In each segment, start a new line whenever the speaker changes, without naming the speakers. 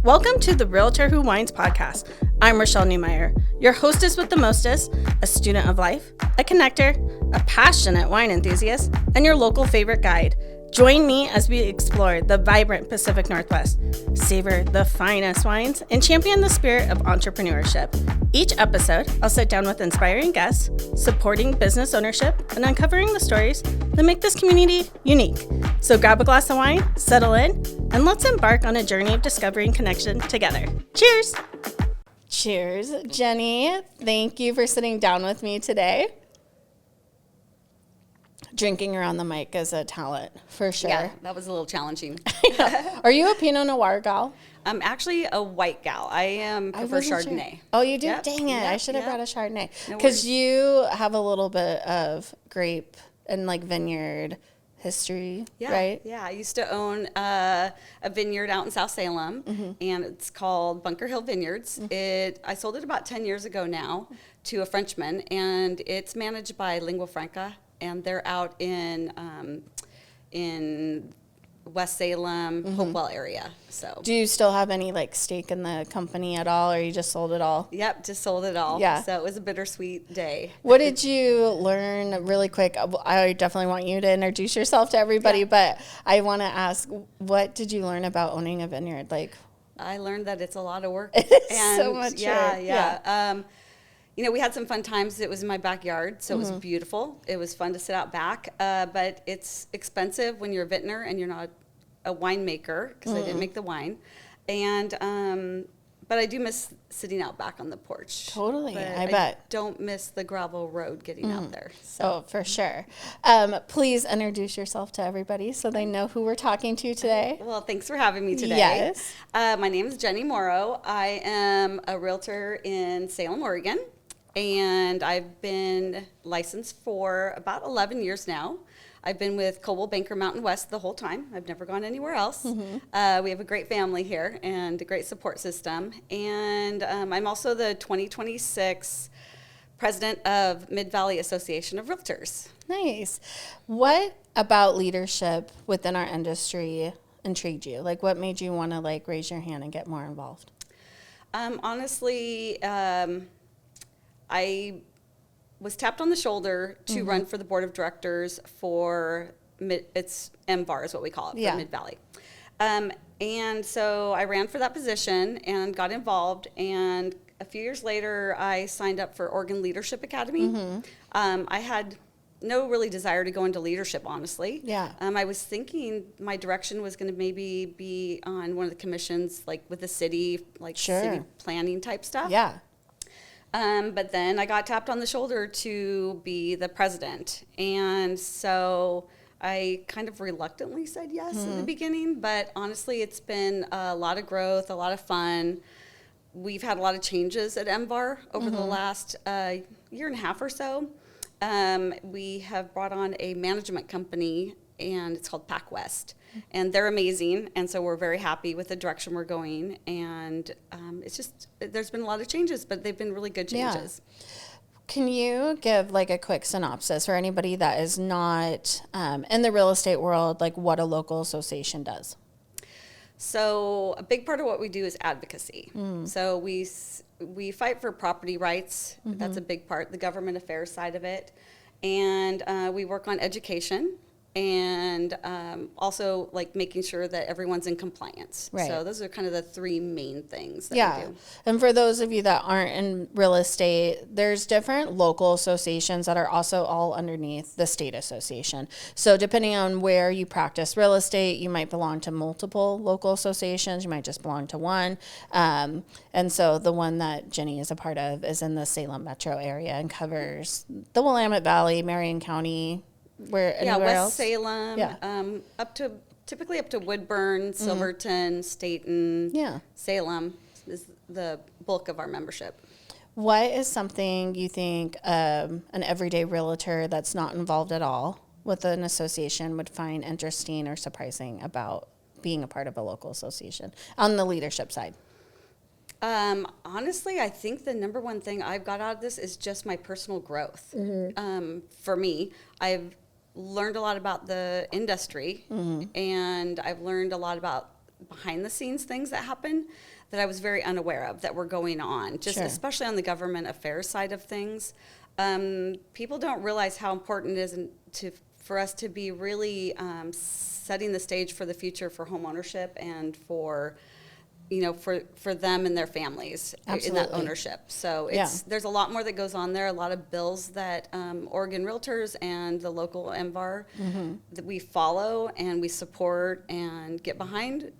Welcome to the Realtor Who Wines podcast. I'm Rashelle Newmyer, your hostess with the mostest, a student of life, a connector, a passionate wine enthusiast, and your local favorite guide. Join me as we explore the vibrant Pacific Northwest, savor the finest wines, and champion the spirit of entrepreneurship. Each episode, I'll sit down with inspiring guests, supporting business ownership, and uncovering the stories that make this community unique. So grab a glass of wine, settle in, and let's embark on a journey of discovery and connection together. Cheers! Cheers, Jenny. Thank you for sitting down with me today. Drinking around the mic is a talent, for sure.
Yeah, that was a little challenging.
Are you a Pinot Noir gal?
I'm actually a white gal. I prefer Chardonnay.
Sure. Oh, you do?
Yep.
Dang it.
Yep.
I should have brought a Chardonnay.
Because
you have a little bit of grape and like vineyard history, right?
Yeah, I used to own a vineyard out in South Salem, and it's called Bunker Hill Vineyards. I sold it about 10 years ago now to a Frenchman, and it's managed by Lingua Franca, and they're out in West Salem, Hopewell area. So,
do you still have any like stake in the company at all, or you just sold it all?
Yep, just sold it all.
Yeah.
So it was a bittersweet day.
What did you learn really quick? I definitely want you to introduce yourself to everybody, but I want to ask, what did you learn about owning a vineyard? Like,
I learned that it's a lot of work.
It's so much work.
Yeah. You know, we had some fun times. It was in my backyard, so it was beautiful. It was fun to sit out back, but it's expensive when you're a vintner and you're not a winemaker, because I didn't make the wine. And but I do miss sitting out back on the porch.
Totally,
but
I bet.
Don't miss the gravel road getting out there. So.
Oh, for sure. Please introduce yourself to everybody so they know who we're talking to today.
Well, thanks for having me today.
Yes.
My name is Jenny Morrow. I am a realtor in Salem, Oregon, and I've been licensed for about 11 years now. I've been with Coldwell Banker Mountain West the whole time. I've never gone anywhere else. We have a great family here and a great support system. And I'm also the 2026 president of Mid-Valley Association of Realtors.
Nice. What about leadership within our industry intrigued you? Like, what made you want to like raise your hand and get more involved?
Honestly, I was tapped on the shoulder to run for the board of directors for it's MVAR is what we call it, for Mid-Valley. And so I ran for that position and got involved, and a few years later I signed up for Oregon Leadership Academy. I had no really desire to go into leadership, honestly.
Yeah.
I was thinking my direction was going to maybe be on one of the commissions, like with the city, like city planning type stuff.
Yeah.
But then I got tapped on the shoulder to be the president. And so I kind of reluctantly said yes in the beginning, but honestly, it's been a lot of growth, a lot of fun. We've had a lot of changes at MVAR over the last year and a half or so. We have brought on a management company, and it's called PacWest. And they're amazing, and so we're very happy with the direction we're going. And it's just, there's been a lot of changes, but they've been really good changes.
Yeah. Can you give like a quick synopsis for anybody that is not in the real estate world, like what a local association does?
So a big part of what we do is advocacy. So we fight for property rights. That's a big part, the government affairs side of it. And we work on education. And also like making sure that everyone's in compliance.
Right.
So those are kind of the three main things that we do.
And for those of you that aren't in real estate, there's different local associations that are also all underneath the state association. So depending on where you practice real estate, you might belong to multiple local associations. You might just belong to one. And so the one that Jenny is a part of is in the Salem metro area and covers the Willamette Valley, Marion County, West
else? Salem, typically up to Woodburn, Silverton, Staten, Salem is the bulk of our membership.
What is something you think an everyday realtor that's not involved at all with an association would find interesting or surprising about being a part of a local association on the leadership side?
Honestly, I think the number one thing I've got out of this is just my personal growth. For me, I've learned a lot about the industry, and I've learned a lot about behind the scenes things that happen that I was very unaware of that were going on, just especially on the government affairs side of things. People don't realize how important it is for us to be really setting the stage for the future for homeownership and for them and their families. Absolutely. In that ownership. So there's a lot more that goes on there, a lot of bills that Oregon Realtors and the local MVAR that we follow and we support and get behind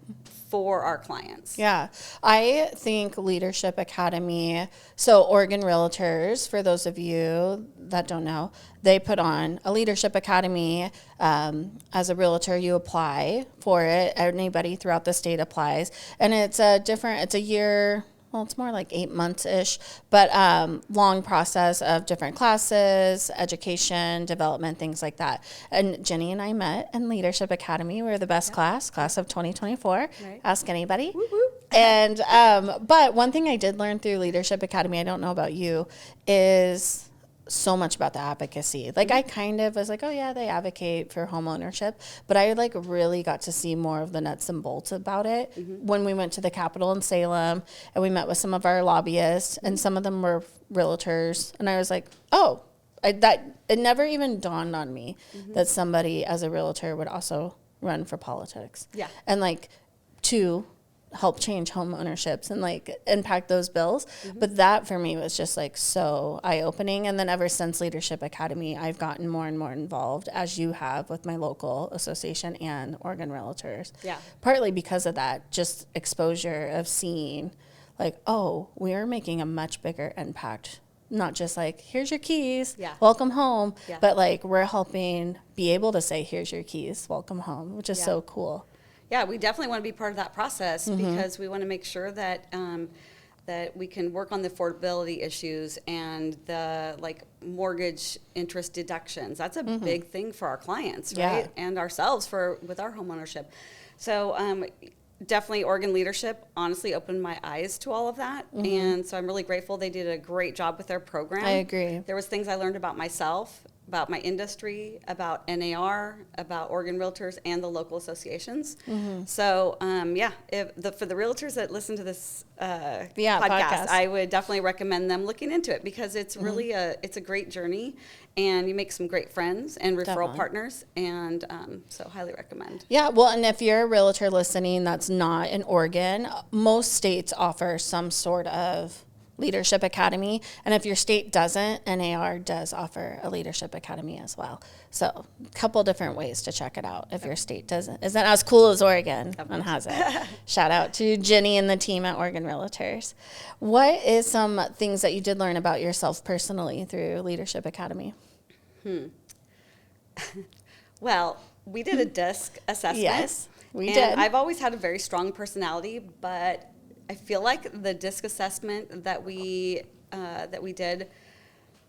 for our clients.
Yeah. I think Leadership Academy, so Oregon Realtors, for those of you that don't know, they put on a Leadership Academy. As a realtor, you apply for it. Anybody throughout the state applies. And it's a year, well, it's more like 8 months-ish, but long process of different classes, education, development, things like that. And Jenny and I met in Leadership Academy. We were the best class of 2024. Right. Ask anybody. Woo woo. And but one thing I did learn through Leadership Academy, I don't know about you, is so much about the advocacy. Like I kind of was like, oh yeah, they advocate for home ownership, but I like really got to see more of the nuts and bolts about it when we went to the Capitol in Salem and we met with some of our lobbyists and some of them were realtors. And I was like, oh, it never even dawned on me that somebody as a realtor would also run for politics. Yeah. And like to help change home ownerships and like impact those bills. But that for me was just like so eye-opening. And then ever since Leadership Academy, I've gotten more and more involved, as you have with my local association and Oregon Realtors. Yeah. Partly because of that, just exposure of seeing like, oh, we are making a much bigger impact. Not just like, here's your keys, welcome home, but like we're helping be able to say, here's your keys, welcome home, which is so cool.
Yeah, we definitely want to be part of that process because we want to make sure that that we can work on the affordability issues and the like mortgage interest deductions. That's a big thing for our clients, right? And ourselves with our home ownership. So definitely Oregon Leadership honestly opened my eyes to all of that. And so I'm really grateful. They did a great job with their program.
I agree.
There was things I learned about myself, about my industry, about NAR, about Oregon Realtors, and the local associations. So, for the realtors that listen to this podcast, I would definitely recommend them looking into it because it's really it's a great journey, and you make some great friends and referral partners, and so highly recommend.
Yeah, well, and if you're a realtor listening that's not in Oregon, most states offer some sort of Leadership Academy, and if your state doesn't, NAR does offer a Leadership Academy as well. So a couple different ways to check it out if your state isn't as cool as Oregon and has it. Shout out to Jenny and the team at Oregon Realtors. What is some things that you did learn about yourself personally through Leadership Academy?
Well, we did a DISC assessment.
Yes, we did.
I've always had a very strong personality, but I feel like the DISC assessment that we did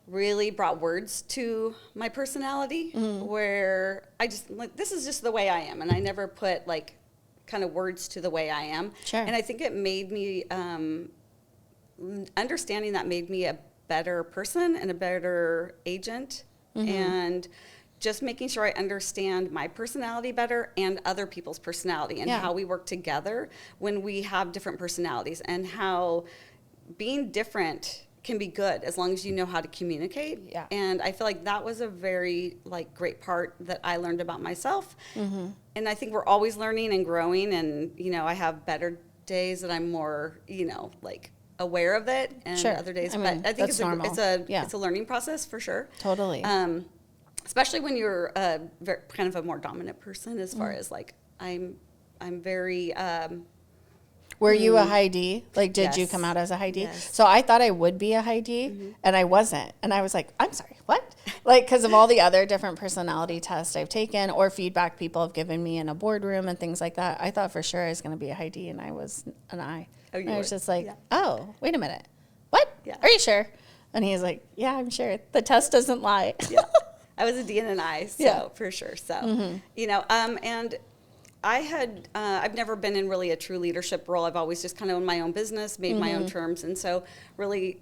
really brought words to my personality, where I just like, this is just the way I am, and I never put like kind of words to the way I am. Sure. And I think it made me understanding that made me a better person and a better agent, and just making sure I understand my personality better and other people's personality and how we work together when we have different personalities, and how being different can be good as long as you know how to communicate. Yeah. And I feel like that was a very like great part that I learned about myself. And I think we're always learning and growing, and I have better days that I'm more like aware of it, and other days. But I think it's a learning process for sure.
Totally.
Especially when you're kind of a more dominant person, as far as like I'm very.
Were you a high D? Like, did you come out as a high D?
Yes.
So I thought I would be a high D, and I wasn't. And I was like, I'm sorry, what? Like, because of all the other different personality tests I've taken or feedback people have given me in a boardroom and things like that, I thought for sure I was going to be a high D, and I was an I. Oh, I was just like, oh, wait a minute. What? Yeah. Are you sure? And he's like, yeah, I'm sure. The test doesn't lie.
Yeah. I was a D and an I, so for sure. So, and I had, I've never been in really a true leadership role. I've always just kind of owned my own business, made my own terms. And so really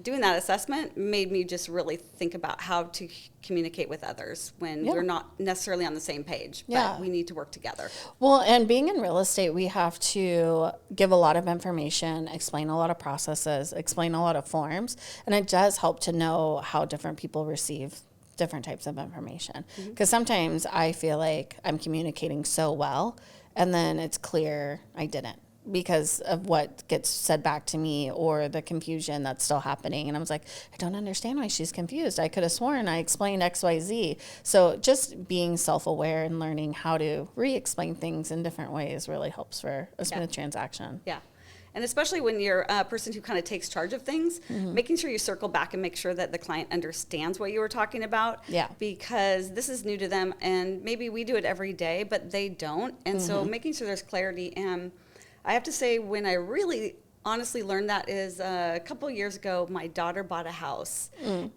doing that assessment made me just really think about how to communicate with others when we're not necessarily on the same page, but we need to work together.
Well, and being in real estate, we have to give a lot of information, explain a lot of processes, explain a lot of forms, and it does help to know how different people receive different types of information. Because sometimes I feel like I'm communicating so well, and then it's clear I didn't, because of what gets said back to me or the confusion that's still happening. And I was like, I don't understand why she's confused. I could have sworn I explained X, Y, Z. So just being self-aware and learning how to re-explain things in different ways really helps for a smooth transaction.
Yeah. And especially when you're a person who kind of takes charge of things, making sure you circle back and make sure that the client understands what you were talking about. Yeah. Because this is new to them, and maybe we do it every day, but they don't. And so making sure there's clarity. And I have to say, when I really honestly learned that is a couple years ago, my daughter bought a house,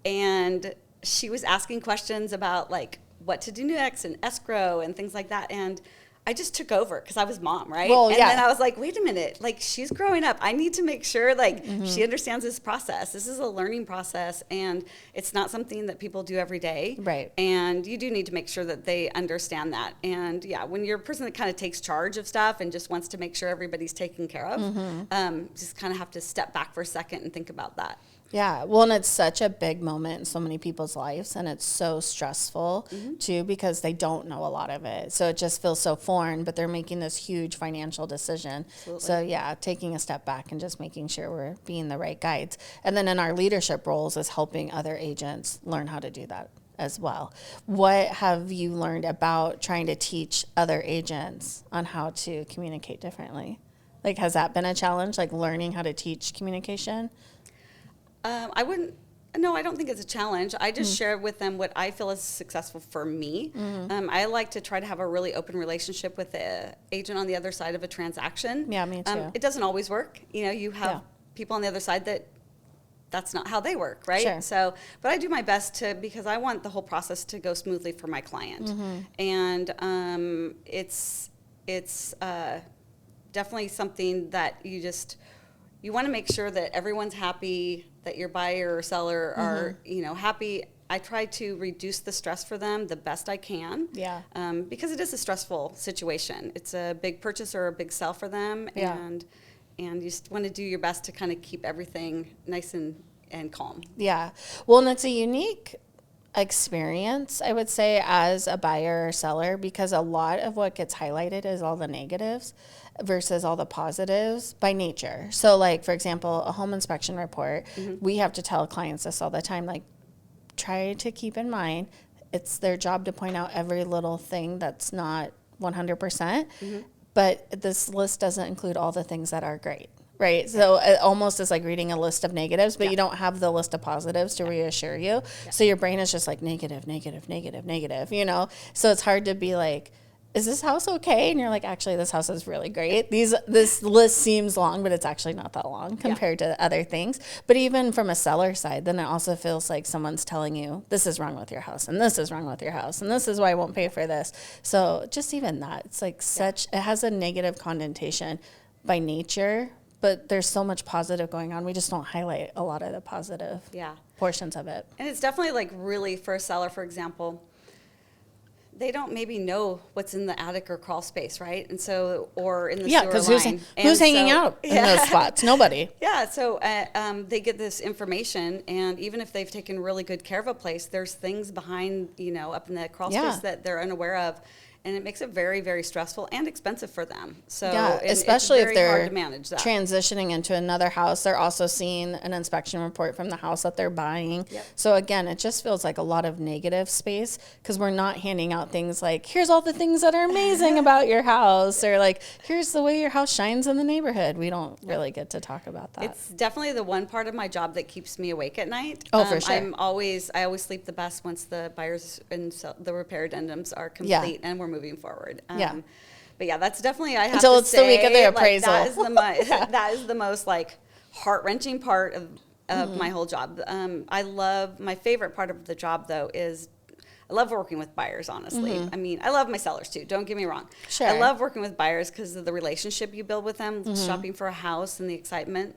and she was asking questions about like what to do next and escrow and things like that. And I just took over because I was mom, right? Well, and then I was like, wait a minute, like she's growing up. I need to make sure like she understands this process. This is a learning process, and it's not something that people do every day. Right. And you do need to make sure that they understand that. And yeah, when you're a person that kind of takes charge of stuff and just wants to make sure everybody's taken care of, just kind of have to step back for a second and think about that.
Yeah, well, and it's such a big moment in so many people's lives, and it's so stressful, too, because they don't know a lot of it. So it just feels so foreign, but they're making this huge financial decision. Absolutely. So, yeah, taking a step back and just making sure we're being the right guides. And then in our leadership roles is helping other agents learn how to do that as well. What have you learned about trying to teach other agents on how to communicate differently? Like, has that been a challenge, like learning how to teach communication?
I don't think it's a challenge. I just share with them what I feel is successful for me. I like to try to have a really open relationship with the agent on the other side of a transaction.
Yeah, me too.
It doesn't always work. You know, you have people on the other side that's not how they work, right? Sure. So, but I do my best because I want the whole process to go smoothly for my client. And it's definitely something that you want to make sure that everyone's happy, that your buyer or seller are, happy. I try to reduce the stress for them the best I can. Yeah. Because it is a stressful situation. It's a big purchase or a big sell for them. Yeah. And you just want to do your best to kind of keep everything nice and calm.
Yeah. Well, and it's a unique experience, I would say, as a buyer or seller, because a lot of what gets highlighted is all the negatives versus all the positives by nature. So like, for example, a home inspection report, we have to tell clients this all the time, like, try to keep in mind it's their job to point out every little thing that's not 100%, but this list doesn't include all the things that are great. Right. So it almost is like reading a list of negatives, but you don't have the list of positives to reassure you. So your brain is just like negative, negative, negative, negative, you know? So it's hard to be like, is this house okay? And you're like, actually, this house is really great. This list seems long, but it's actually not that long compared to other things. But even from a seller side, then it also feels like someone's telling you, this is wrong with your house, and this is wrong with your house, and this is why I won't pay for this. So just even that, it's like it has a negative connotation by nature, but there's so much positive going on. We just don't highlight a lot of the positive portions of it.
And it's definitely like really for a seller, for example, they don't maybe know what's in the attic or crawl space, right? And so, or in the sewer line.
Yeah, because who's hanging out in those spots? Nobody.
Yeah, so they get this information, and even if they've taken really good care of a place, there's things behind, up in the crawl space that they're unaware of. And it makes it very, very stressful and expensive for them. So
especially
it's very
if they're
hard to manage that.
Transitioning into another house, they're also seeing an inspection report from the house that they're buying. Yep. So again, it just feels like a lot of negative space because we're not handing out things like, here's all the things that are amazing about your house, or like, here's the way your house shines in the neighborhood. We don't really get to talk about that.
It's definitely the one part of my job that keeps me awake at night.
Oh, for sure.
I always sleep the best once the buyers and the repair addendums are complete and we're moving forward. But that's definitely, I have
until
to
it's the week of the appraisal.
That is the most like heart-wrenching part of my whole job. My favorite part of the job though is I love working with buyers, honestly. I mean, I love my sellers too, don't get me wrong. Sure. I love working with buyers because of the relationship you build with them, shopping for a house and the excitement.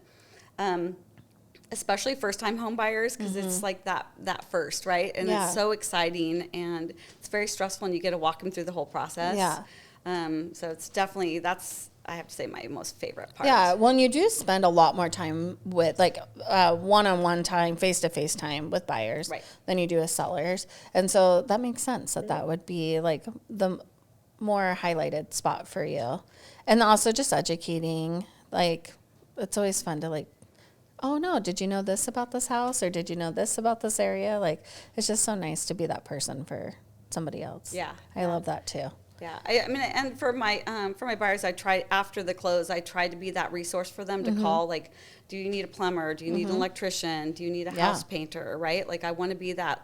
especially first-time home buyers, because it's like that first, right? And it's so exciting, and it's very stressful, and you get to walk them through the whole process. So it's definitely, that's, I have to say, my most favorite part.
Yeah, well, and you do spend a lot more time with, like, one-on-one time, face-to-face time with buyers than you do with sellers. And so that makes sense that would be, like, the more highlighted spot for you. And also just educating, like, it's always fun to, like, oh, no, did you know this about this house? Or did you know this about this area? Like, it's just so nice to be that person for somebody else.
Yeah.
I love that, too.
Yeah, I mean, and for my buyers, I try after the close, I try to be that resource for them to call. Like, do you need a plumber? Do you need an electrician? Do you need a house painter? Right? Like, I want to be that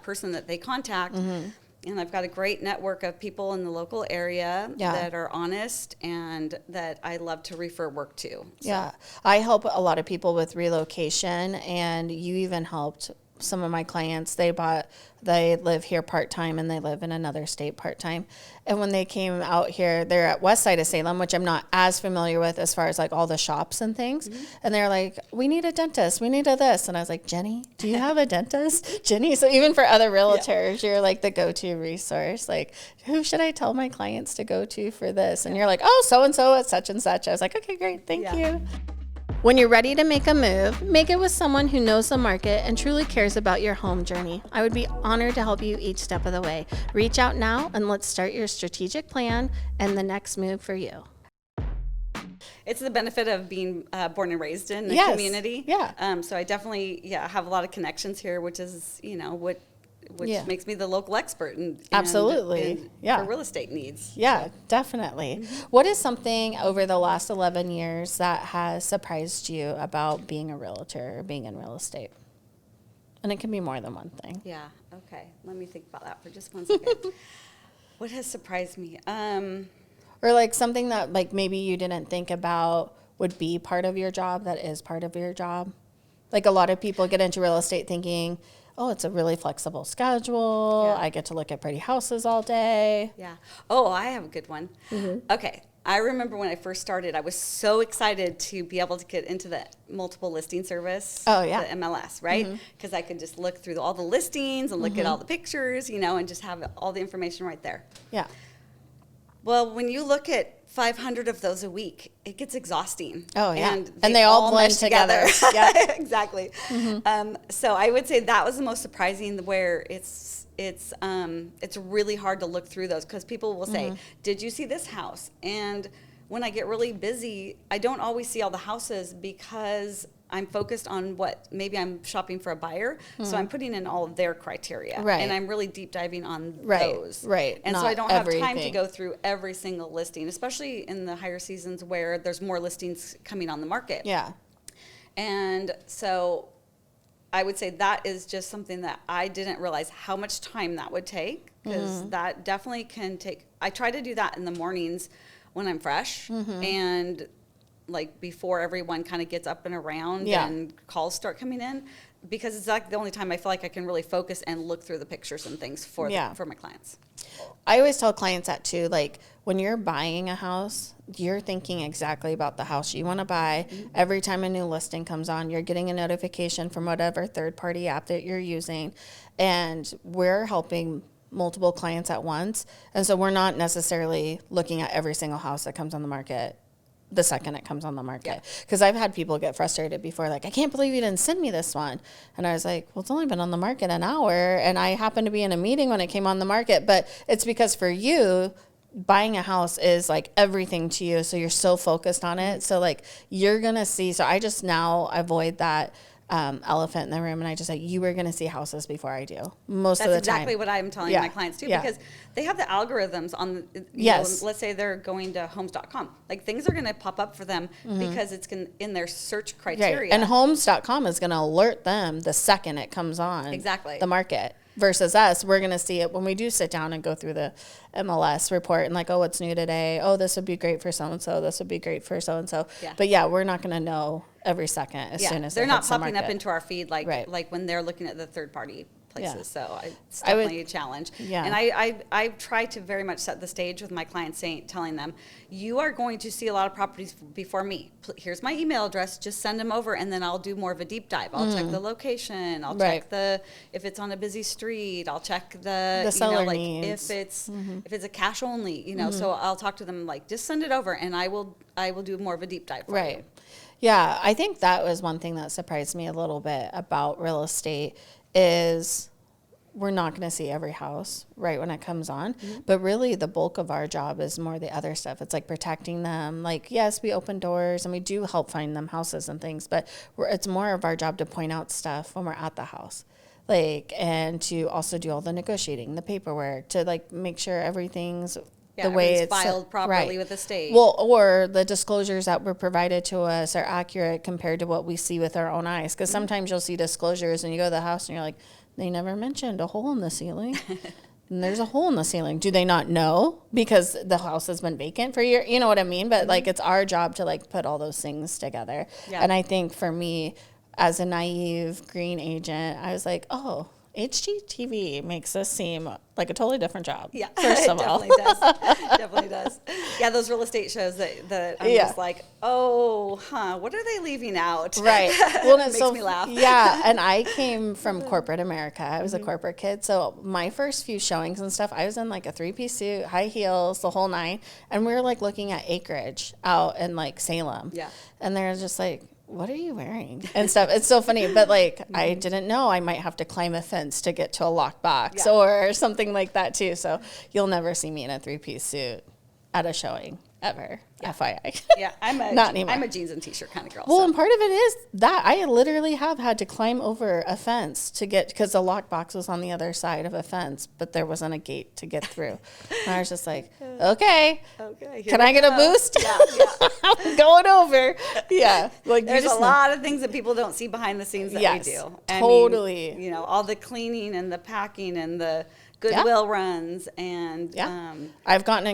person that they contact. And I've got a great network of people in the local area that are honest and that I love to refer work to. So.
Yeah, I help a lot of people with relocation, and you even helped some of my clients. They live here part-time and they live in another state part-time. And when they came out here, they're at west side of Salem, which I'm not as familiar with as far as like all the shops and things. And they're like, we need a dentist. We need a this. And I was like, Jenny, do you have a dentist? Jenny. So even for other realtors, you're like the go-to resource. Like, who should I tell my clients to go to for this? And you're like, oh, so-and-so at such and such. I was like, okay, great. Thank you. When you're ready to make a move, make it with someone who knows the market and truly cares about your home journey. I would be honored to help you each step of the way. Reach out now and let's start your strategic plan and the next move for you.
It's the benefit of being born and raised in the community.
Yeah.
So I definitely have a lot of connections here, which is, which makes me the local expert
absolutely
for real estate needs.
Yeah, definitely. What is something over the last 11 years that has surprised you about being a realtor or being in real estate? And it can be more than one thing.
Yeah. Okay. Let me think about that for just 1 second. What has surprised me?
Or like something that like maybe you didn't think about would be part of your job that is part of your job. Like a lot of people get into real estate thinking, oh, it's a really flexible schedule. I get to look at pretty houses all day.
Yeah. Oh, I have a good one. Okay. I remember when I first started, I was so excited to be able to get into the multiple listing service.
Oh, yeah.
The MLS, right? Because I could just look through all the listings and look at all the pictures, and just have all the information right there.
Yeah.
Well, when you look at 500 of those a week, it gets exhausting.
Oh, yeah. And they all blend together.
Yeah, exactly. So I would say that was the most surprising, where it's really hard to look through those, because people will say, did you see this house? And when I get really busy, I don't always see all the houses because I'm focused on maybe I'm shopping for a buyer, so I'm putting in all of their criteria, and I'm really deep diving on those. And so I don't have time to go through every single listing, especially in the higher seasons where there's more listings coming on the market.
Yeah.
And so I would say that is just something that I didn't realize how much time that would take, because that definitely can take. I try to do that in the mornings when I'm fresh and like before everyone kind of gets up and around and calls start coming in, because it's like the only time I feel like I can really focus and look through the pictures and things for my clients.
I always tell clients that too, like when you're buying a house, you're thinking exactly about the house you want to buy. Every time a new listing comes on, you're getting a notification from whatever third-party app that you're using, and we're helping multiple clients at once. And so we're not necessarily looking at every single house that comes on the market the second it comes on the market. Because I've had people get frustrated before, like, I can't believe you didn't send me this one. And I was like, well, it's only been on the market an hour, and I happened to be in a meeting when it came on the market. But it's because for you, buying a house is like everything to you, so you're so focused on it. So like you're gonna see, so I just now avoid that elephant in the room, and I just say, you are going to see houses before I do most of the time.
That's exactly what I'm telling my clients too, because they have the algorithms on, you know, let's say they're going to homes.com. Like things are going to pop up for them because it's in their search criteria.
Right. And homes.com is going to alert them the second it comes on the market. Versus us, we're going to see it when we do sit down and go through the MLS report and like, oh, what's new today? Oh, this would be great for so-and-so. This would be great for so-and-so. Yeah. But yeah, we're not going to know every second as soon as
they're not
popping
up into our feed like when they're looking at the third-party places. So it's definitely a challenge.
Yeah.
And I try to very much set the stage with my clients, telling them, you are going to see a lot of properties before me. Here's my email address. Just send them over, and then I'll do more of a deep dive. I'll check the location. I'll check if it's on a busy street. I'll check the
seller
like
needs.
if it's a cash only. So I'll talk to them like, just send it over, and I will do more of a deep dive for you.
Yeah, I think that was one thing that surprised me a little bit about real estate is we're not going to see every house right when it comes on. But really the bulk of our job is more the other stuff. It's like protecting them. Like, yes, we open doors and we do help find them houses and things, but it's more of our job to point out stuff when we're at the house. Like, and to also do all the negotiating, the paperwork, to like make sure everything's the way it's
filed properly with the state.
Well, or the disclosures that were provided to us are accurate compared to what we see with our own eyes. Because sometimes you'll see disclosures and you go to the house and you're like, they never mentioned a hole in the ceiling. And there's a hole in the ceiling. Do they not know? Because the house has been vacant for years. You know what I mean? But like, it's our job to like put all those things together. Yeah. And I think for me, as a naive green agent, I was like, oh, HGTV makes us seem like a totally different job.
Yeah,
first of all.
Definitely does. Yeah, those real estate shows that I'm just like, what are they leaving out?
Right. Well,
it makes me laugh.
Yeah, and I came from corporate America. I was a corporate kid, so my first few showings and stuff, I was in like a 3-piece suit, high heels, the whole nine, and we were like looking at acreage out in like Salem.
Yeah.
And they're just like, what are you wearing and stuff. It's so funny, but like I didn't know I might have to climb a fence to get to a locked box or something like that too. So you'll never see me in a 3-piece suit at a showing ever. FYI.
Yeah, not anymore. I'm a jeans and t-shirt kind of girl.
Well, and part of it is that I literally have had to climb over a fence to get, because the lockbox was on the other side of a fence, but there wasn't a gate to get through. And I was just like, okay, can I get a boost?
Yeah.
I'm going over. Yeah.
Like there's a lot of things that people don't see behind the scenes that we do.
Totally.
I mean, all the cleaning and the packing and the Goodwill runs and
I've gone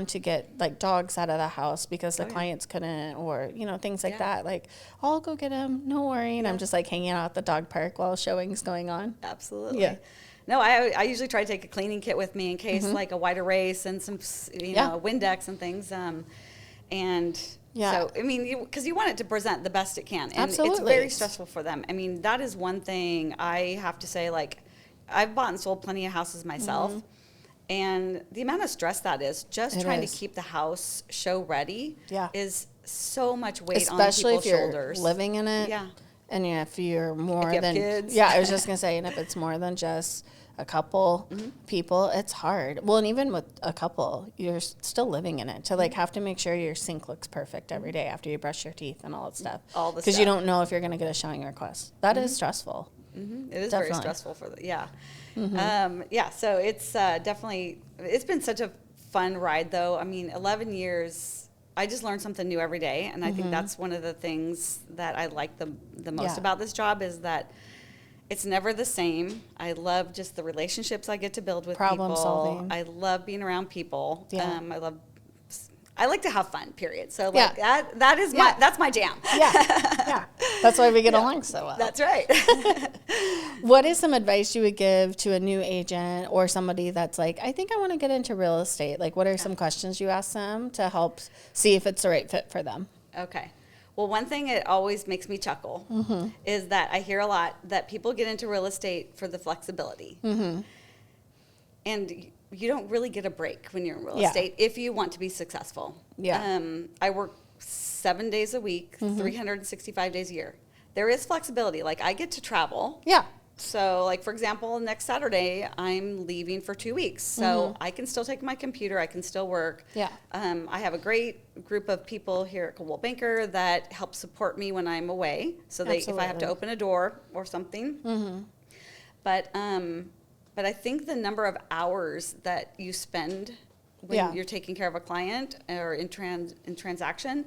to get like dogs out of the house because the clients couldn't, or things like that. Like, I'll go get them, no worry. And I'm just like hanging out at the dog park while showing's going on.
Absolutely. Yeah. No, I usually try to take a cleaning kit with me in case like a wide erase and some Windex and things. So, I mean, because you want it to present the best it can. And
Absolutely.
It's very stressful for them. I mean, that is one thing I have to say, like, I've bought and sold plenty of houses myself, and the amount of stress that is just trying to keep the house show ready is so much weight on people's shoulders.
Especially if you're living in it. Yeah. And if you're more than kids. Yeah, I was just gonna say, and if it's more than just a couple people, it's hard. Well, and even with a couple, you're still living in it to like have to make sure your sink looks perfect every day after you brush your teeth and all that stuff.
All the stuff.
Because you don't know if you're gonna get a showing request. That is stressful.
It is very stressful for so it's definitely, it's been such a fun ride though. I mean, 11 years, I just learn something new every day, and I think that's one of the things that I like the most about this job is that it's never the same. I love just the relationships I get to build with
Problem
people.
solving.
I love being around people. I like to have fun, period. So like that is that's my jam.
Yeah. That's why we get along so well.
That's right.
What is some advice you would give to a new agent or somebody that's like, I think I want to get into real estate? Like, what are some questions you ask them to help see if it's the right fit for them?
Okay. Well, one thing that always makes me chuckle is that I hear a lot that people get into real estate for the flexibility. And you don't really get a break when you're in real estate if you want to be successful. Yeah. I work 7 days a week, 365 days a year. There is flexibility. Like, I get to travel. Yeah. So, like, for example, next Saturday, I'm leaving for 2 weeks. So I can still take my computer. I can still work. Yeah. I have a great group of people here at Coldwell Banker that help support me when I'm away. So if I have to open a door or something. But I think the number of hours that you spend when you're taking care of a client or in transaction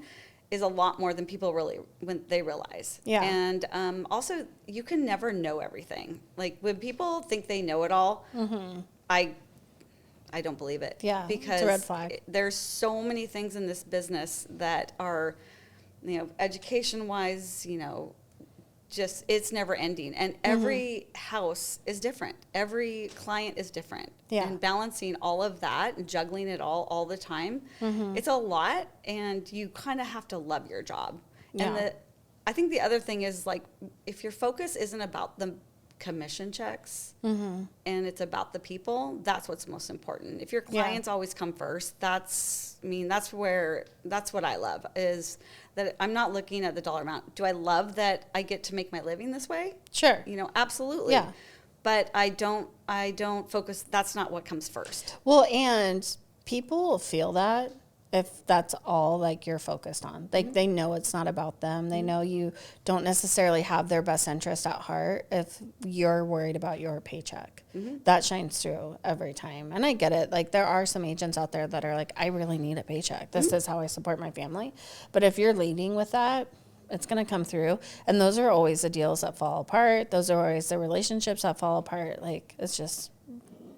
is a lot more than people when they realize. Yeah. And also, you can never know everything. Like, when people think they know it all, I don't believe it. Yeah, because it's a red flag. There's so many things in this business that are, education-wise, it's never ending. And every house is different. Every client is different.
Yeah.
And balancing all of that and juggling it all the time, it's a lot. And you kind of have to love your job.
Yeah.
And I think the other thing is, like, if your focus isn't about the commission checks and it's about the people, that's what's most important. If your clients always come first, that's what I love, is that I'm not looking at the dollar amount. Do I love that I get to make my living this way?
Sure.
Absolutely.
Yeah.
But I don't focus, that's not what comes first.
Well, and people will feel that if that's all like you're focused on. Like they know it's not about them. They know you don't necessarily have their best interest at heart if you're worried about your paycheck. That shines through every time. And I get it. Like there are some agents out there that are like, I really need a paycheck. This is how I support my family. But if you're leading with that, it's going to come through. And those are always the deals that fall apart. Those are always the relationships that fall apart. Like it's just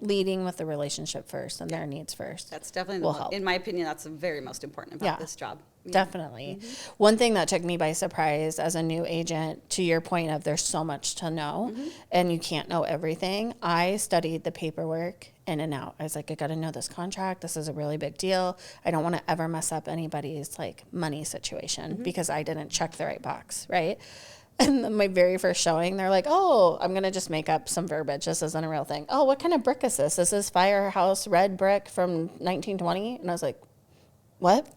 leading with the relationship first and their needs first.
That's definitely,
will help.
In my opinion, that's the very most important about this job.
Definitely. One thing that took me by surprise as a new agent, to your point of there's so much to know and you can't know everything, I studied the paperwork in and out. I was like, I got to know this contract. This is a really big deal. I don't want to ever mess up anybody's like money situation because I didn't check the right box, right? And then my very first showing, they're like, oh, I'm going to just make up some verbiage. This isn't a real thing. Oh, what kind of brick is this? Is this firehouse red brick from 1920? And I was like, what?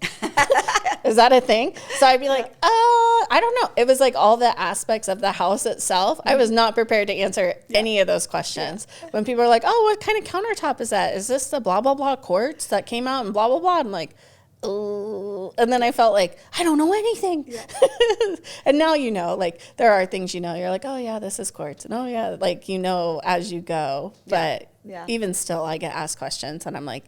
Is that a thing? So I'd be like, I don't know. It was like all the aspects of the house itself. I was not prepared to answer any of those questions. When people are like, oh, what kind of countertop is that? Is this the blah, blah, blah quartz that came out and blah, blah, blah? I'm like, oh. And then I felt like, I don't know anything. And now you know, like there are things you know. You're like, oh, yeah, this is quartz. And oh, yeah, like you know as you go. But even still, I get asked questions and I'm like,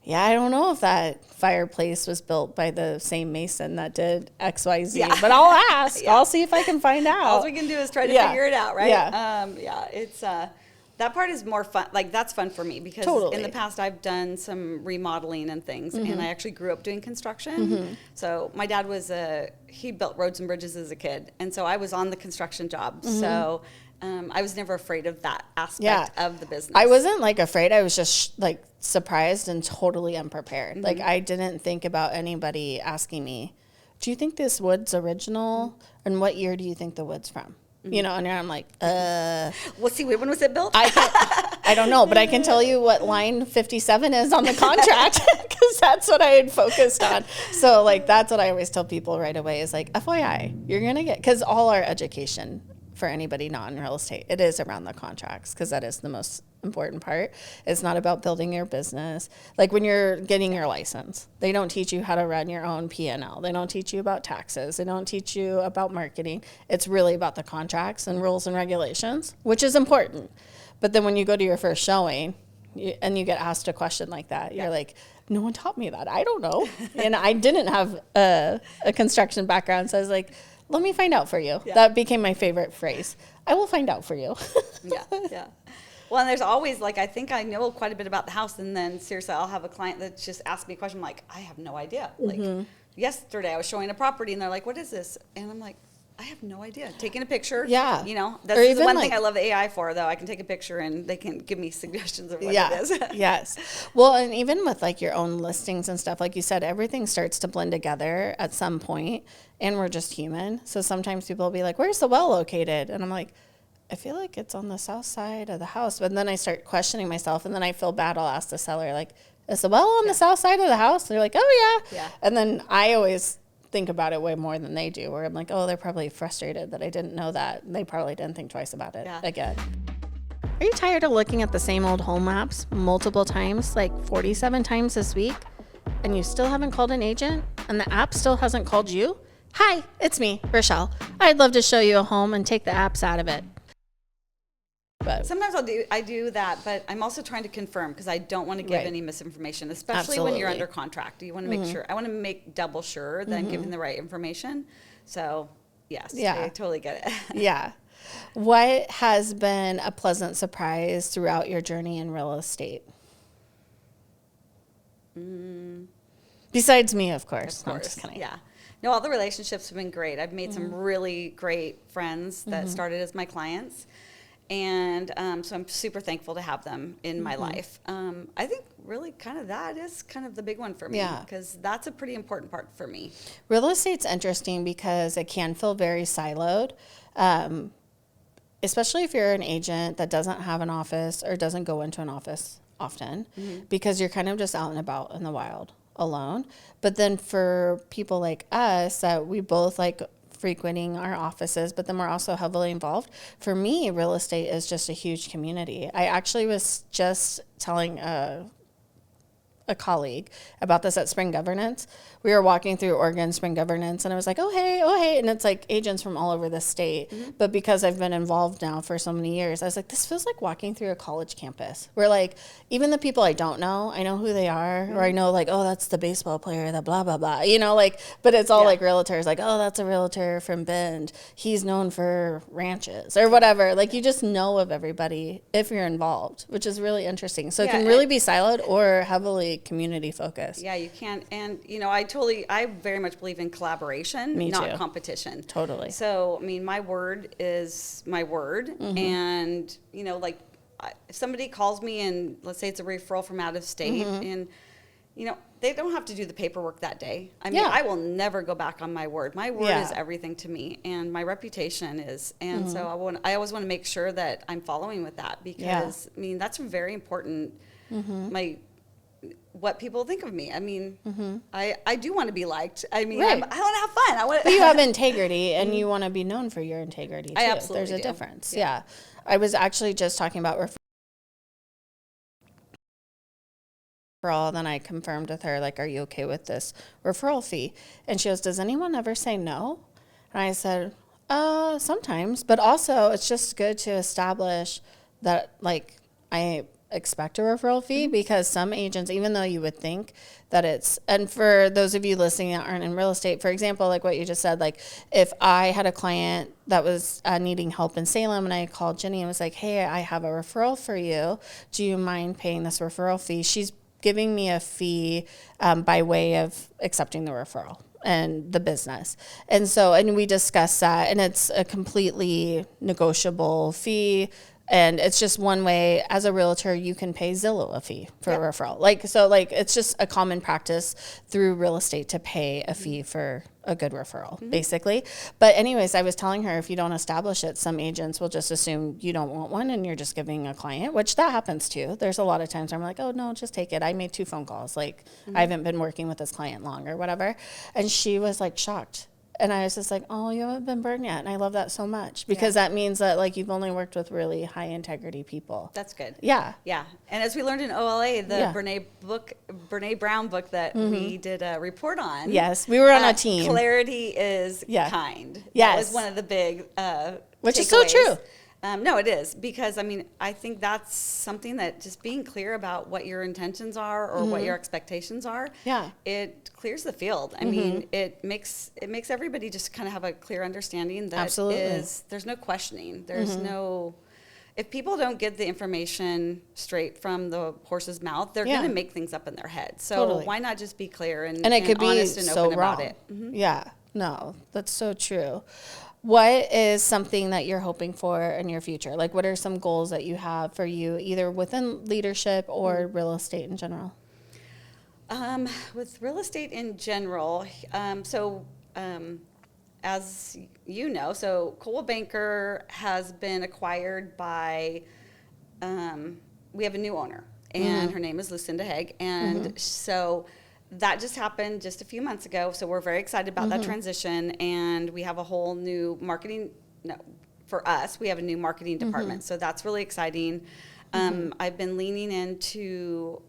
yeah, I don't know if that fireplace was built by the same mason that did XYZ, but I'll ask. I'll see if I can find out.
All we can do is try to figure it out, right?
Yeah.
It's that part is more fun. Like that's fun for me because in the past I've done some remodeling and things, and I actually grew up doing construction. So my dad he built roads and bridges as a kid, and so I was on the construction job. So I was never afraid of that aspect of the business.
I wasn't like afraid. I was just like surprised and totally unprepared. Like I didn't think about anybody asking me, do you think this wood's original? And what year do you think the wood's from? You know, and I'm like,
well, see, when was it built?
I don't know, but I can tell you what line 57 is on the contract because that's what I had focused on. So like, that's what I always tell people right away is like, FYI, you're going to get, because all our education for anybody not in real estate, it is around the contracts because that is the most important part. It's not about building your business. Like when you're getting your license, they don't teach you how to run your own P&L. They don't teach you about taxes. They don't teach you about marketing. It's really about the contracts and rules and regulations, which is important. But then when you go to your first showing and you get asked a question like that, you're like, no one taught me that. I don't know. And I didn't have a construction background. So I was like, let me find out for you. That became my favorite phrase. I will find out for you.
Well, and there's always, like, I think I know quite a bit about the house, and then seriously, I'll have a client that just asks me a question. I'm like, I have no idea. Like, yesterday I was showing a property, and they're like, what is this? And I'm like, I have no idea. Taking a picture.
Yeah.
You know, that's the one thing I love the AI for, though. I can take a picture, and they can give me suggestions of what it is.
Yes. Well, and even with, like, your own listings and stuff, like you said, everything starts to blend together at some point, and we're just human. So sometimes people will be like, where's the well located? And I'm like, I feel like it's on the south side of the house. But then I start questioning myself, and then I feel bad. I'll ask the seller, like, is the well on the south side of the house? They're like, oh, yeah. And then I always think about it way more than they do, where I'm like, oh, they're probably frustrated that I didn't know that. And they probably didn't think twice about it again. Are you tired of looking at the same old home maps multiple times, like 47 times this week, and you still haven't called an agent, and the app still hasn't called you? Hi, it's me, Rashelle. I'd love to show you a home and take the apps out of it. But
sometimes I do that, but I'm also trying to confirm because I don't want to give any misinformation, especially when you're under contract. You want to make sure. I want to make double sure that I'm giving the right information. So, yes, I totally get it.
What has been a pleasant surprise throughout your journey in real estate? Besides me, of course.
Of course. I'm just kidding. No, all the relationships have been great. I've made some really great friends that started as my clients. And so I'm super thankful to have them in my life. I think really kind of that is kind of the big one for me, because that's a pretty important part for me.
Real estate's interesting because it can feel very siloed, especially if you're an agent that doesn't have an office or doesn't go into an office often, because you're kind of just out and about in the wild alone. But then for people like us that we both like frequenting our offices, but then we're also heavily involved. For me, real estate is just a huge community. I actually was just telling a colleague about this at Spring Governance. We were walking through Oregon Spring Governance, and I was like, oh, hey. And it's like agents from all over the state. But because I've been involved now for so many years, I was like, this feels like walking through a college campus where like even the people I don't know, I know who they are, or I know like, oh, that's the baseball player, that blah, blah, blah, you know, like, but it's all like realtors, like, oh, that's a realtor from Bend. He's known for ranches or whatever. Like you just know of everybody if you're involved, which is really interesting. So it can really be siloed or heavily community focused.
Yeah, you can. And, you know, I very much believe in collaboration, not competition.
Totally.
So, I mean, my word is my word. And, you know, like if somebody calls me and let's say it's a referral from out of state and, you know, they don't have to do the paperwork that day. I mean, I will never go back on my word. My word is everything to me, and my reputation is. And so I always want to make sure that I'm following with that, because, I mean, that's very important. What people think of me. I mean, I do want to be liked. I mean, I want to have fun.
But you have integrity, and you want to be known for your integrity too.
I absolutely
There's a
do.
difference. Yeah. I was actually just talking about referral, then I confirmed with her, like, are you okay with this referral fee? And she goes, does anyone ever say no? And I said, sometimes, but also it's just good to establish that, like, I expect a referral fee, because some agents, even though you would think that it's, and for those of you listening that aren't in real estate, for example, like what you just said, like if I had a client that was needing help in Salem and I called Jenny and was like, hey, I have a referral for you. Do you mind paying this referral fee? She's giving me a fee by way of accepting the referral and the business. And so, and we discussed that, and it's a completely negotiable fee. And it's just one way, as a realtor, you can pay Zillow a fee for a referral. Like, so like, it's just a common practice through real estate to pay a fee for a good referral, basically. But anyways, I was telling her, if you don't establish it, some agents will just assume you don't want one and you're just giving a client, which that happens too. There's a lot of times I'm like, oh no, just take it. I made 2 phone calls. Like, I haven't been working with this client long or whatever. And she was like shocked. And I was just like, oh, you haven't been burned yet. And I love that so much, because that means that like you've only worked with really high integrity people.
That's good.
Yeah.
Yeah. And as we learned in OLA, the Brene Brown book that we did a report on.
Yes. We were on a team.
Clarity is kind.
Yes.
That was one of the big
which is so true.
No, it is, because I mean, I think that's something that just being clear about what your intentions are or what your expectations are. Yeah. It clears the field. I mean, it makes everybody just kind of have a clear understanding that there's no questioning. There's no, if people don't get the information straight from the horse's mouth, they're going to make things up in their head. So why not just be clear and
it could
honest
be
and
so
open
wrong.
about it?
Yeah. No, that's so true. What is something that you're hoping for in your future? Like, what are some goals that you have for you, either within leadership or real estate in general?
With real estate in general, as you know, so Coldwell Banker has been acquired by, we have a new owner, and her name is Lucinda Haig, and so that just happened just a few months ago, so we're very excited about that transition, and we have a whole new for us, we have a new marketing department, so that's really exciting. I've been leaning into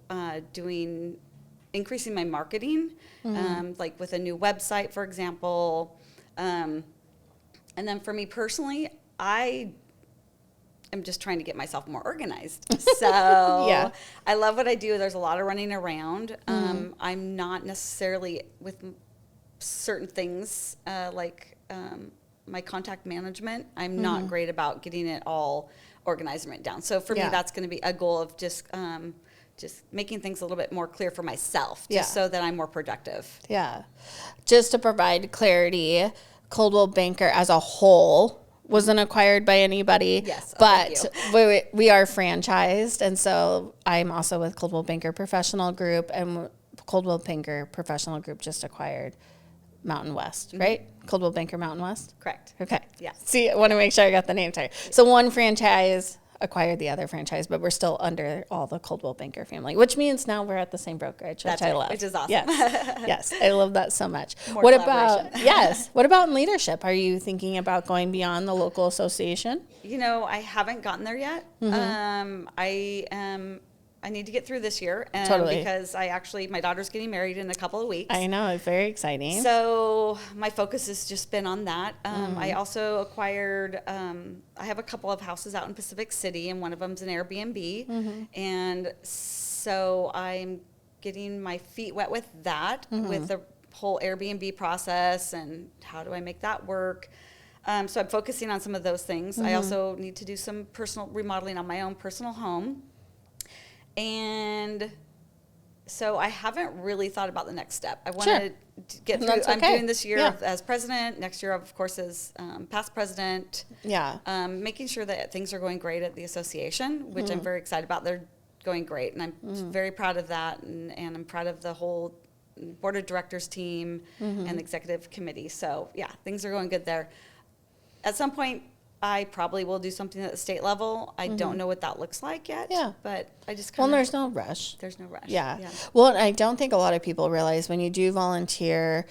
increasing my marketing, like with a new website, for example. And then for me personally, I am just trying to get myself more organized. So I love what I do. There's a lot of running around. I'm not necessarily with certain things like my contact management. I'm not great about getting it all organized and written down. So for me, that's going to be a goal of just just making things a little bit more clear for myself, just
Yeah.
so that I'm more productive.
Yeah. Just to provide clarity, Coldwell Banker as a whole wasn't acquired by anybody.
Yes.
But we are franchised. And so I'm also with Coldwell Banker Professional Group, and Coldwell Banker Professional Group just acquired Mountain West, right? Coldwell Banker Mountain West?
Correct.
Okay.
Yeah.
See, I want to make sure I got the name right. So one franchise acquired the other franchise, but we're still under all the Coldwell Banker family, which means now we're at the same brokerage, which I love.
Which is awesome.
Yes. Yes. I love that so much.
More
What
collaboration.
about, yes. What about in leadership? Are you thinking about going beyond the local association?
You know, I haven't gotten there yet. I need to get through this year,
Totally.
because my daughter's getting married in a couple of weeks.
I know. It's very exciting.
So my focus has just been on that. I also acquired, I have a couple of houses out in Pacific City, and one of them's an Airbnb. And so I'm getting my feet wet with that, with the whole Airbnb process and how do I make that work. So I'm focusing on some of those things. I also need to do some personal remodeling on my own personal home. And so I haven't really thought about the next step. I want to get through.
That's okay.
I'm doing this year
Yeah.
as president. Next year, of course, as past president.
Yeah.
Making sure that things are going great at the association, which I'm very excited about. They're going great, and I'm very proud of that. And I'm proud of the whole board of directors team and executive committee. So yeah, things are going good there. At some point, I probably will do something at the state level. I don't know what that looks like yet.
Yeah.
But I just
Well,
kind of...
there's no rush.
There's no rush.
Yeah. Well, I don't think a lot of people realize when you do volunteer,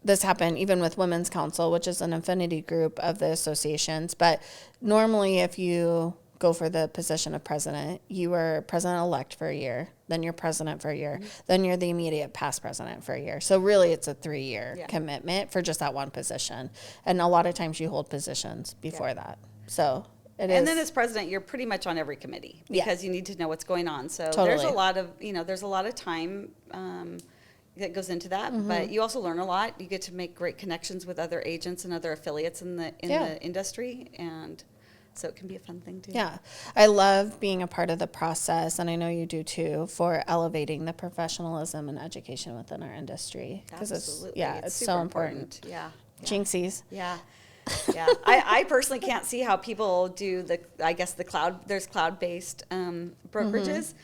this happened even with Women's Council, which is an affinity group of the associations. But normally if you go for the position of president, you were president-elect for a year, then you're president for a year, then you're the immediate past president for a year. So really it's a 3-year commitment for just that one position. And a lot of times you hold positions before that. So it is.
And then as president, you're pretty much on every committee because you need to know what's going on. So there's a lot of time that goes into that, but you also learn a lot. You get to make great connections with other agents and other affiliates in the industry, and so it can be a fun thing too.
Yeah. I love being a part of the process, and I know you do too, for elevating the professionalism and education within our industry.
Absolutely.
It's so important.
Yeah.
Jinxies.
Yeah. Yeah. I personally can't see how people do there's cloud-based brokerages.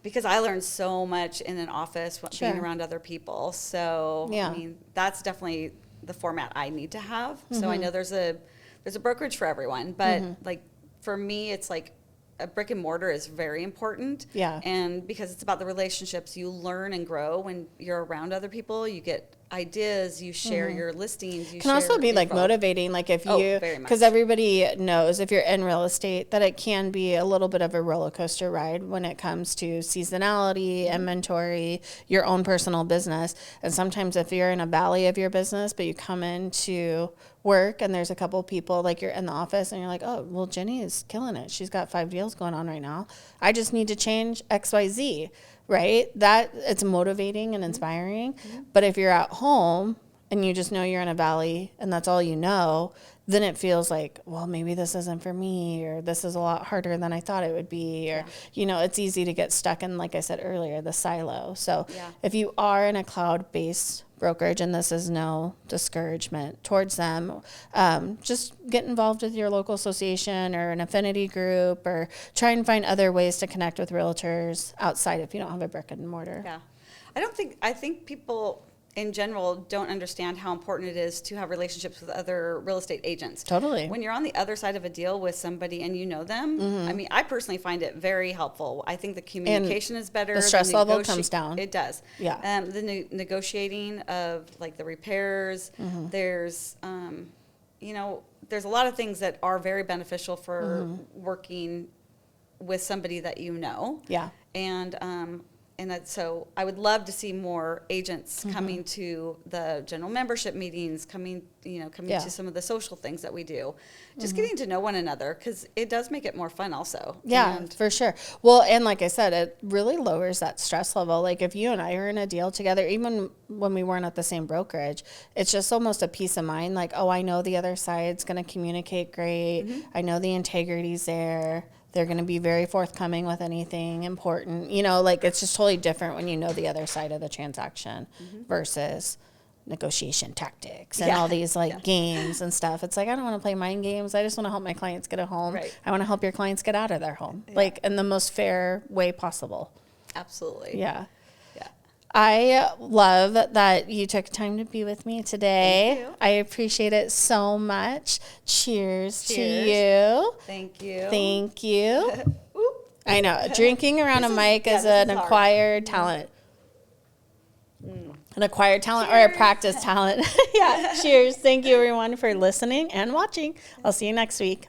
Because I learned so much in an office being around other people. So, I mean, that's definitely the format I need to have. So I know there's a brokerage for everyone, but like for me, it's like a brick and mortar is very important.
Yeah.
And because it's about the relationships, you learn and grow when you're around other people. You get ideas, you share your listings. You
Can also be like motivating, like if you,
very much.
because everybody knows if you're in real estate that it can be a little bit of a roller coaster ride when it comes to seasonality, inventory, your own personal business. And sometimes if you're in a valley of your business, but you come into work and there's a couple people, like you're in the office and you're like, oh, well, Jenny is killing it. She's got 5 deals going on right now. I just need to change XYZ. Right? That it's motivating and inspiring. But if you're at home and you just know you're in a valley and that's all you know, then it feels like, well, maybe this isn't for me, or this is a lot harder than I thought it would be, or, it's easy to get stuck in, like I said earlier, the silo. So if you are in a cloud-based brokerage, and this is no discouragement towards them, just get involved with your local association or an affinity group, or try and find other ways to connect with realtors outside if you don't have a brick and mortar.
Yeah. I think people in general don't understand how important it is to have relationships with other real estate agents.
Totally.
When you're on the other side of a deal with somebody and you know them, I mean, I personally find it very helpful. I think the communication is better.
The stress level comes down.
It does.
Yeah.
The negotiating of like the repairs, there's, there's a lot of things that are very beneficial for working with somebody that you know.
Yeah.
And so I would love to see more agents coming to the general membership meetings, coming to some of the social things that we do. Just getting to know one another, because it does make it more fun also.
Yeah, for sure. Well, and like I said, it really lowers that stress level. Like if you and I are in a deal together, even when we weren't at the same brokerage, it's just almost a peace of mind. Like, oh, I know the other side's going to communicate great. I know the integrity's there. They're going to be very forthcoming with anything important. You know, like it's just totally different when you know the other side of the transaction versus negotiation tactics and all these like games and stuff. It's like, I don't want to play mind games. I just want to help my clients get a home.
Right.
I want to help your clients get out of their home, like in the most fair way possible.
Absolutely.
Yeah.
Yeah.
I love that you took time to be with me today.
Thank you.
I appreciate it so much. Cheers to
Cheers.
you.
Thank you.
Thank you. I know. Drinking around a mic is an acquired talent. An acquired talent or a practice talent. Yeah. Cheers. Thank you, everyone, for listening and watching. I'll see you next week.